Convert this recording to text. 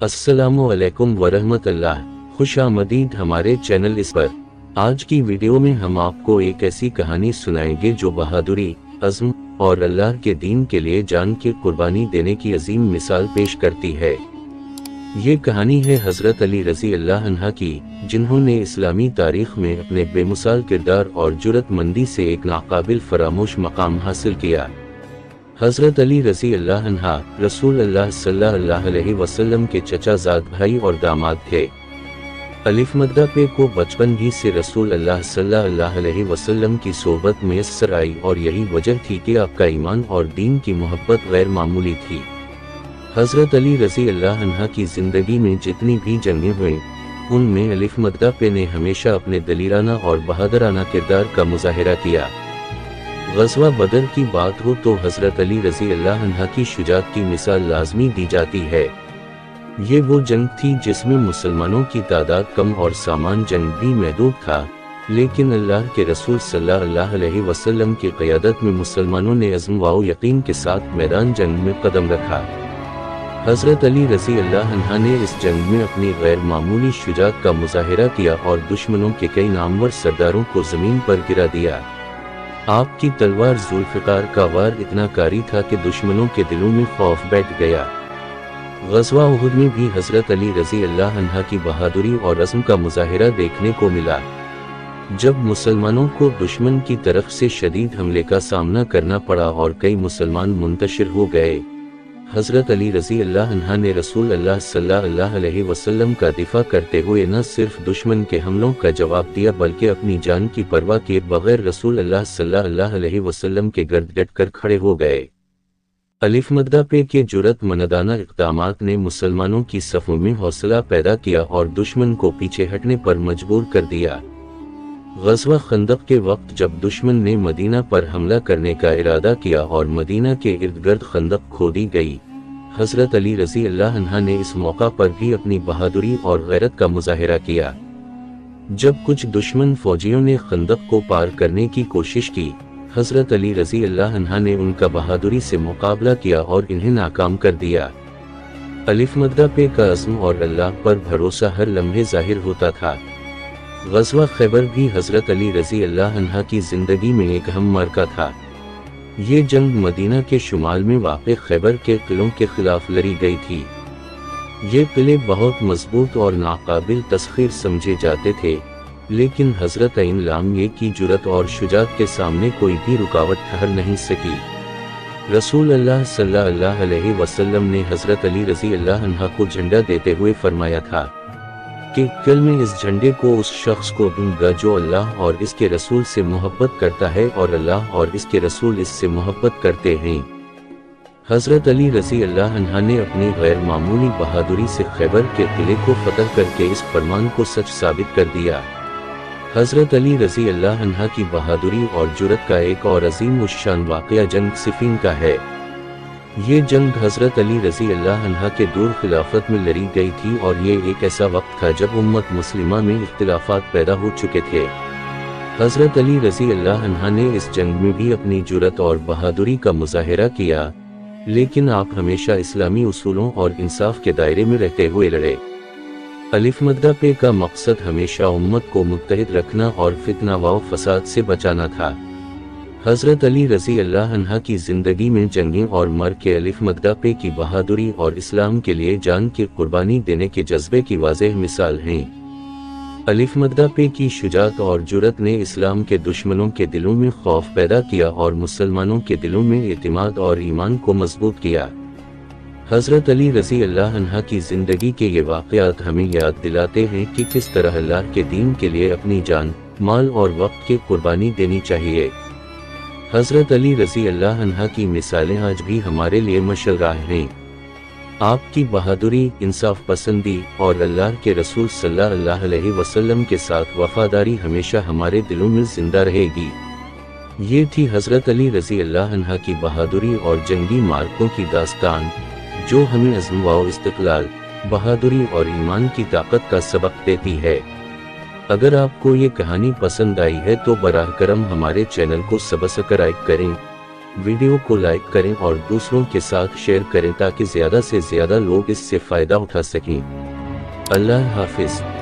अस्सलामुअलैकुम वरहमतुल्लाह। खुश आमदीद हमारे चैनल इस पर। आज की वीडियो में हम आपको एक ऐसी कहानी सुनाएंगे जो बहादुरी, अज़्म और अल्लाह के दीन के लिए जान की कुर्बानी देने की अजीम मिसाल पेश करती है। ये कहानी है हज़रत अली रज़ी अल्लाह अन्हा की, जिन्होंने इस्लामी तारीख में अपने बेमिसाल किरदार और जुर्रतमंदी से एक नाकाबिल फरामोश मकाम हासिल किया। हज़रत अली रज़ी अल्लाह अन्हा रसूल अल्लाह सल्लल्लाहु अलैहि वसल्लम के चचाज़ाद भाई और दामाद थे। अलिफ मद्दा पे को बचपन ही से रसूल अल्लाह सल्लल्लाहु अलैहि वसल्लम की सोबत मुयस्सर आई और यही वजह थी कि आपका ईमान और दीन की मोहब्बत गैर मामूली थी। हज़रत अली रज़ी अल्लाह अन्हा की ज़िंदगी में जितनी भी जंगें हुईं, उनमें अलिफ मद्दा पे ने हमेशा अपने दलीराना और बहादुराना किरदार का मुजाहिरा किया। ग़ज़वा बदर की बात हो तो हज़रत अली रज़ी अल्लाह अन्हा की शुजाअत की मिसाल लाज़मी दी जाती है। ये वो जंग थी जिसमें मुसलमानों की तादाद कम और सामान जंग भी महदूद था, लेकिन अल्लाह के रसूल सल्लल्लाहु अलैहि वसल्लम की क़यादत में मुसलमानों ने अज़्म व यकीन के साथ मैदान जंग में कदम रखा। हज़रत अली रज़ी अल्लाह अन्हा ने इस जंग में अपनी गैर मामूली शुजाअत का मुजाहिरा किया और दुश्मनों के कई नामवर सरदारों को ज़मीन पर गिरा दिया। आपकी तलवार ज़ुल्फ़िकार का वार इतना कारी था कि दुश्मनों के दिलों में खौफ बैठ गया। ग़ज़वा उहुद में भी हज़रत अली रज़ी अल्लाह अन्हा की बहादुरी और अज़्म का मुजाहिरा देखने को मिला। जब मुसलमानों को दुश्मन की तरफ से शदीद हमले का सामना करना पड़ा और कई मुसलमान मुंतशिर हो गए, हज़रत अली रज़ी अल्लाह अन्हा ने रसूल अल्लाह सल्लल्लाहु अलैहि वसल्लम का दिफा करते हुए न सिर्फ दुश्मन के हमलों का जवाब दिया बल्कि अपनी जान की परवाह किए बगैर रसूल अल्लाह सल्लल्लाहु अलैहि वसल्लम के गर्द डट कर खड़े हो गए। अलिफ मद्दा पे के जुर्रतमंदाना इक़दामात ने मुसलमानों की सफ़ों में हौसला पैदा किया और दुश्मन को पीछे हटने पर मजबूर कर दिया। ग़ज़वा खंदक के वक्त जब दुश्मन ने मदीना पर हमला करने का इरादा किया और मदीना के इर्द गिर्द खंदक खोदी गई, हज़रत अली रज़ी अल्लाह अन्हा ने इस मौका पर भी अपनी बहादुरी और गैरत का मुजाहिरा किया। जब कुछ दुश्मन फौजियों ने खंदक को पार करने की कोशिश की, हज़रत अली रज़ी अल्लाह अन्हा ने उनका बहादुरी से मुकाबला किया और इन्हें नाकाम कर दिया। अलिफ मद्दा पे का अज़्म और अल्लाह पर भरोसा हर लम्हे ज़ाहिर होता था। ग़ज़वा खैबर भी हज़रत अली रज़ी अल्लाह अन्हा की ज़िंदगी में एक अहम मरका था। ये जंग मदीना के शुमाल में वाक़े खैबर के किलों के खिलाफ लड़ी गई थी। ये किले बहुत मजबूत और नाकाबिल तस्ख़ीर समझे जाते थे, लेकिन हज़रत ऐन लामिये की जुर्रत और शुजाअत के सामने कोई भी रुकावट ठहर नहीं सकी। रसूल अल्लाह सल्लल्लाहु अलैहि वसल्लम ने हज़रत अली रज़ी अल्लाह अन्हा को झंडा देते हुए फरमाया था कि कल मैं इस झंडे को उस शख्स को दूंगा जो अल्लाह और इसके रसूल से मोहब्बत करता है और अल्लाह और इसके रसूल इससे मोहब्बत करते हैं। हज़रत अली रज़ी अल्लाह अन्हा ने अपनी गैर मामूली बहादुरी से खैबर के किले को फतह करके इस फरमान को सच साबित कर दिया। हज़रत अली रज़ी अल्लाह अन्हा की बहादुरी और जुर्रत का एक और अजीम उश्शान वाक़या जंग सिफ़ीन का है। ये जंग हज़रत अली रज़ी अल्लाह अन्हा के दूर खिलाफत में लड़ी गई थी और ये एक ऐसा वक्त था जब उम्मत मुस्लिमा में इख्तिलाफात पैदा हो चुके थे। हज़रत अली रज़ी अल्लाह अन्हा ने इस जंग में भी अपनी जुर्रत और बहादुरी का मुजाहिरा किया, लेकिन आप हमेशा इस्लामी उसूलों और इंसाफ के दायरे में रहते हुए लड़े। अलिफ मद्दा पे का मकसद हमेशा उम्मत को मुत्तहिद रखना और फितना व फसाद से बचाना था। हज़रत अली रज़ी अल्लाह अन्हा की ज़िंदगी में जंगें और मर के अलिफ मद्दा पे की बहादुरी और इस्लाम के लिए जान की कुर्बानी देने के जज्बे की वाज़ेह मिसाल हैं। अलिफ मद्दा पे की शुजाअत और जुर्रत ने इस्लाम के दुश्मनों के दिलों में खौफ पैदा किया और मुसलमानों के दिलों में एतिमाद और ईमान को मजबूत किया। हज़रत अली रज़ी अल्लाह अन्हा की ज़िंदगी के ये वाक़यात हमें याद दिलाते हैं कि किस तरह अल्लाह के दीन के लिए अपनी जान, माल और वक्त की कुर्बानी देनी चाहिए। हज़रत अली रज़ी अल्लाह अन्हा की मिसालें आज भी हमारे लिए मशअल हैं। आपकी बहादुरी, इंसाफ पसंदी और अल्लाह के रसूल सल्लल्लाहु अलैहि वसल्लम के साथ वफादारी हमेशा हमारे दिलों में जिंदा रहेगी। ये थी हज़रत अली रज़ी अल्लाह अन्हा की बहादुरी और जंगी मार्कों की दास्तान, जो हमें अज़्म व इस्तिक़लाल, बहादुरी और ईमान की ताकत का सबक देती है। अगर आपको ये कहानी पसंद आई है तो बराह करम हमारे चैनल को सब्सक्राइब करें वीडियो को लाइक करें और दूसरों के साथ शेयर करें ताकि ज़्यादा से ज़्यादा लोग इससे फ़ायदा उठा सकें। अल्लाह हाफिज़।